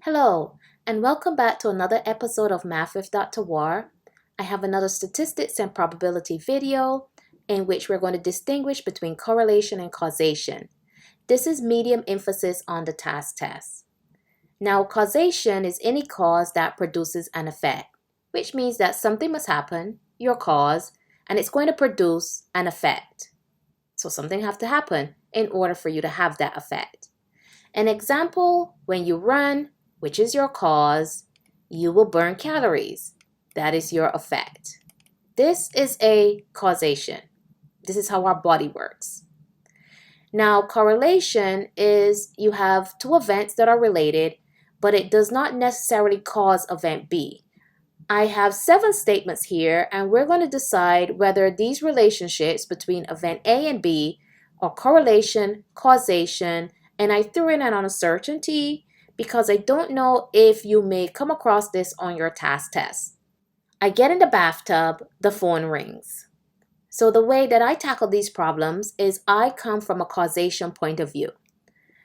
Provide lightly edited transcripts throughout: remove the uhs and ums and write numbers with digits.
Hello, and welcome back to another episode of Math with Dr. War. I have another statistics and probability video in which we're going to distinguish between correlation and causation. This is medium emphasis on the TASC test. Now, causation is any cause that produces an effect, which means that something must happen, your cause, and it's going to produce an effect. So something has to happen in order for you to have that effect. An example, when you run, which is your cause, you will burn calories. That is your effect. This is a causation. This is how our body works. Now, correlation is you have two events that are related, but it does not necessarily cause event B. I have 7 statements here, and we're going to decide whether these relationships between event A and B are correlation, causation, and I threw in an uncertainty because I don't know if you may come across this on your TASC test. I get in the bathtub, the phone rings. So the way that I tackle these problems is I come from a causation point of view.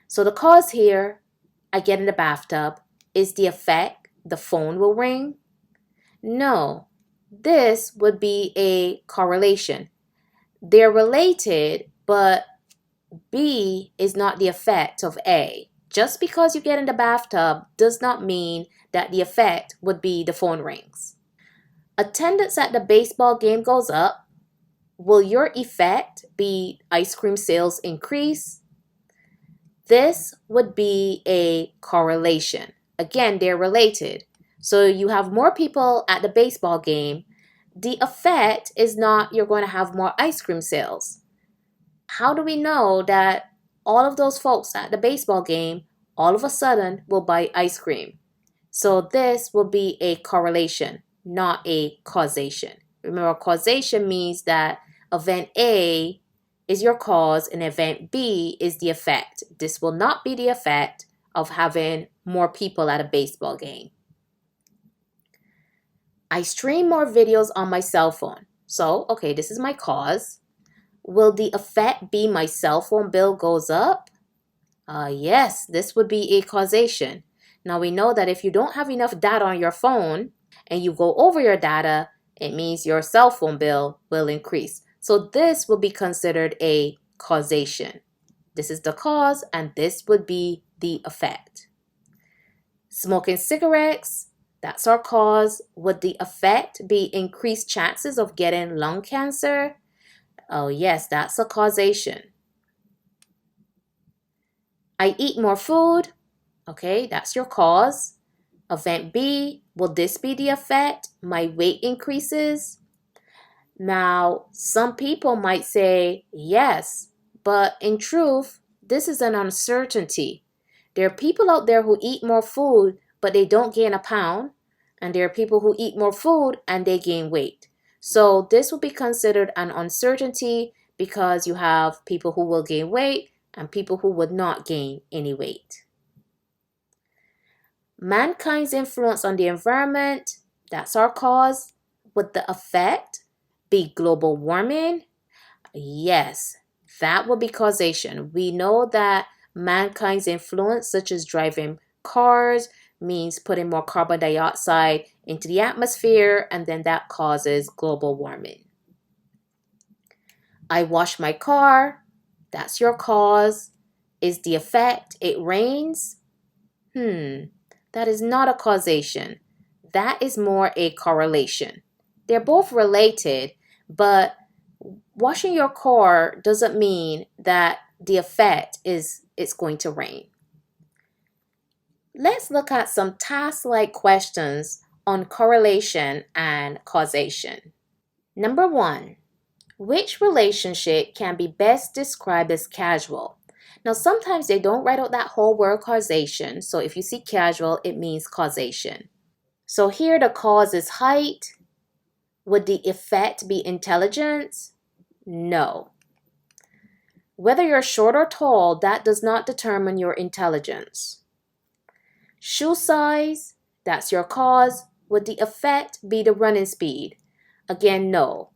So the cause here, I get in the bathtub, is the effect, the phone will ring? No, this would be a correlation. They're related, but B is not the effect of A. Just because you get in the bathtub does not mean that the effect would be the phone rings. Attendance at the baseball game goes up. Will your effect be ice cream sales increase? This would be a correlation. Again, they're related. So you have more people at the baseball game. The effect is not you're going to have more ice cream sales. How do we know that all of those folks at the baseball game all of a sudden will buy ice cream? So this will be a correlation, not a causation. Remember, causation means that event A is your cause and event B is the effect. This will not be the effect of having more people at a baseball game. I stream more videos on my cell phone. So, okay, this is my cause. Will the effect be my cell phone bill goes up? Yes, this would be a causation. Now we know that if you don't have enough data on your phone and you go over your data, it means your cell phone bill will increase. So this will be considered a causation. This is the cause and this would be the effect. Smoking cigarettes, that's our cause. Would the effect be increased chances of getting lung cancer? Oh yes, that's a causation. I eat more food. Okay, that's your cause. Event B, will this be the effect? My weight increases. Now, some people might say yes, but in truth, this is an uncertainty. There are people out there who eat more food, but they don't gain a pound. And there are people who eat more food and they gain weight. So this will be considered an uncertainty because you have people who will gain weight and people who would not gain any weight. Mankind's influence on the environment, that's our cause. Would the effect be global warming? Yes, that would be causation. We know that mankind's influence, such as driving cars, means putting more carbon dioxide into the atmosphere, and then that causes global warming. I wash my car, that's your cause. Is the effect it rains? That is not a causation. That is more a correlation. They're both related, but washing your car doesn't mean that the effect is it's going to rain. Let's look at some task-like questions on correlation and causation. Number 1, which relationship can be best described as causal? Now, sometimes they don't write out that whole word causation. So if you see causal, it means causation. So here the cause is height. Would the effect be intelligence? No. Whether you're short or tall, that does not determine your intelligence. Shoe size, that's your cause. Would the effect be the running speed? Again, no.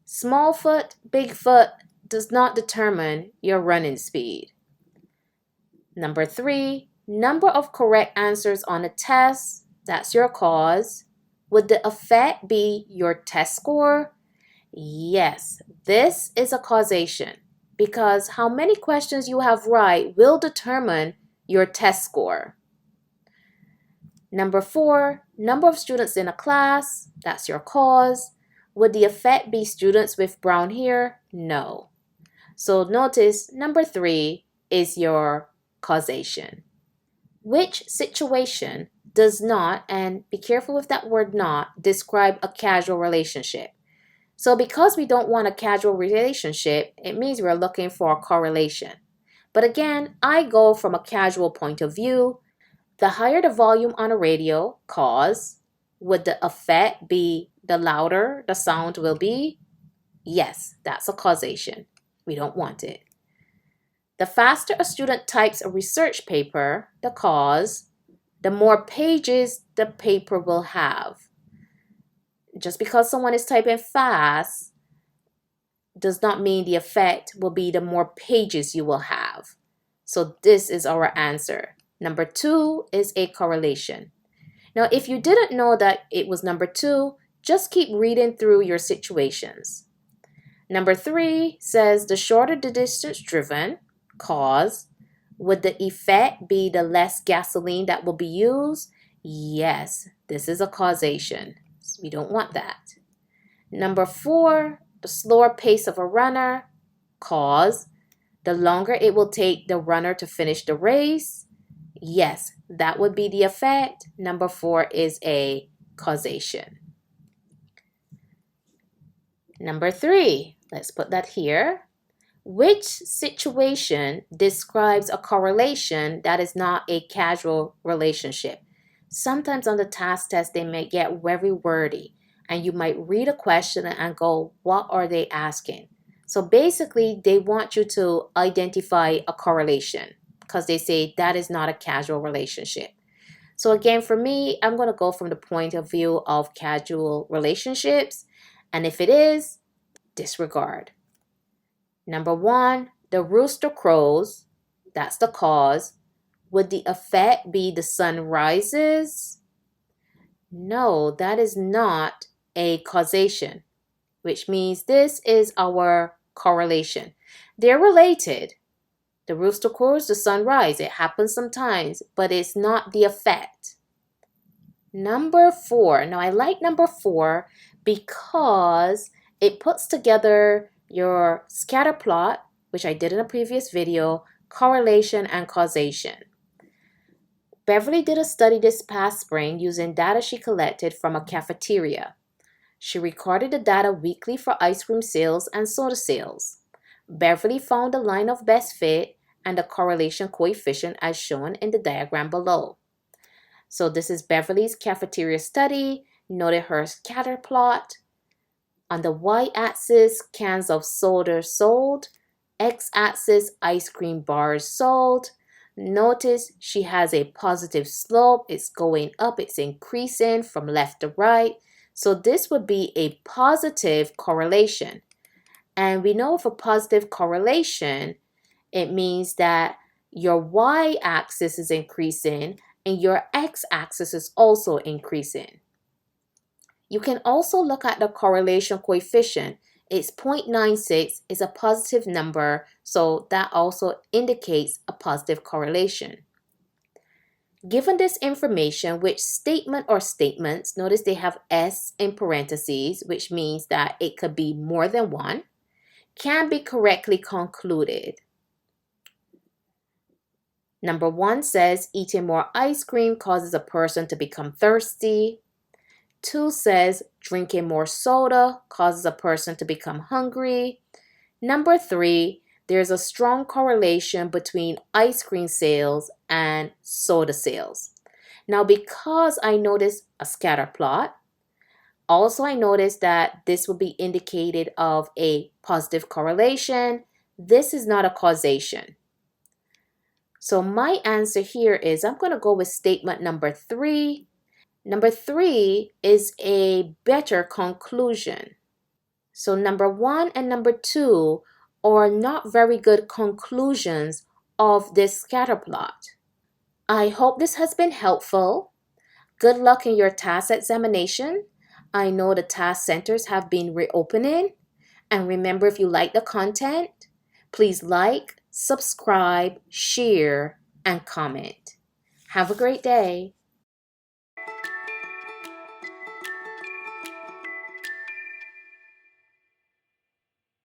Small foot, big foot does not determine your running speed. Number 3, Number of correct answers on a test, that's your cause. Would the effect be your test score? Yes, this is a causation because how many questions you have right will determine your test score. Number 4, number of students in a class, that's your cause. Would the effect be students with brown hair? No. So notice number 3 is your causation. Which situation does not, and be careful with that word not, describe a casual relationship? So because we don't want a casual relationship, it means we're looking for a correlation. But again, I go from a casual point of view. The higher the volume on a radio, cause, would the effect be the louder the sound will be? Yes, that's a causation. We don't want it. The faster a student types a research paper, the cause, the more pages the paper will have. Just because someone is typing fast does not mean the effect will be the more pages you will have. So this is our answer. Number 2 is a correlation. Now, if you didn't know that it was number 2, just keep reading through your situations. Number 3 says the shorter the distance driven, cause, would the effect be the less gasoline that will be used? Yes, this is a causation. We don't want that. Number 4, the slower pace of a runner, cause, the longer it will take the runner to finish the race. Yes, that would be the effect. Number 4 is a causation. Number 3, let's put that here. Which situation describes a correlation that is not a casual relationship? Sometimes on the TASC test, they may get very wordy, and you might read a question and go, what are they asking? So basically, they want you to identify a correlation because they say that is not a casual relationship. So again, for me, I'm going to go from the point of view of casual relationships. And if it is, disregard. Number 1, the rooster crows, that's the cause. Would the effect be the sun rises? No, that is not a causation, which means this is our correlation. They're related. The rooster crows, the sun rises. It happens sometimes, but it's not the effect. Number 4. Now, I like number 4 because it puts together your scatter plot, which I did in a previous video, correlation and causation. Beverly did a study this past spring using data she collected from a cafeteria. She recorded the data weekly for ice cream sales and soda sales. Beverly found the line of best fit and the correlation coefficient as shown in the diagram below. So this is Beverly's cafeteria study. Noted her scatter plot. On the y-axis, cans of soda sold. X-axis, ice cream bars sold. Notice she has a positive slope. It's going up. It's increasing from left to right. So this would be a positive correlation. And we know for positive correlation, it means that your y-axis is increasing and your x-axis is also increasing. You can also look at the correlation coefficient. It's 0.96, is a positive number, so that also indicates a positive correlation. Given this information, which statement or statements, notice they have S in parentheses, which means that it could be more than one, can be correctly concluded. Number 1 says eating more ice cream causes a person to become thirsty. 2 says drinking more soda causes a person to become hungry. Number 3, there's a strong correlation between ice cream sales and soda sales. Now, because I noticed a scatter plot, also I noticed that this would be indicated of a positive correlation. This is not a causation. So my answer here is I'm going to go with statement number 3. Number 3 is a better conclusion. So number 1 and number 2 are not very good conclusions of this scatter plot. I hope this has been helpful. Good luck in your TASC examination. I know the TASC centers have been reopening. And remember, if you like the content, please like, subscribe, share, and comment. Have a great day.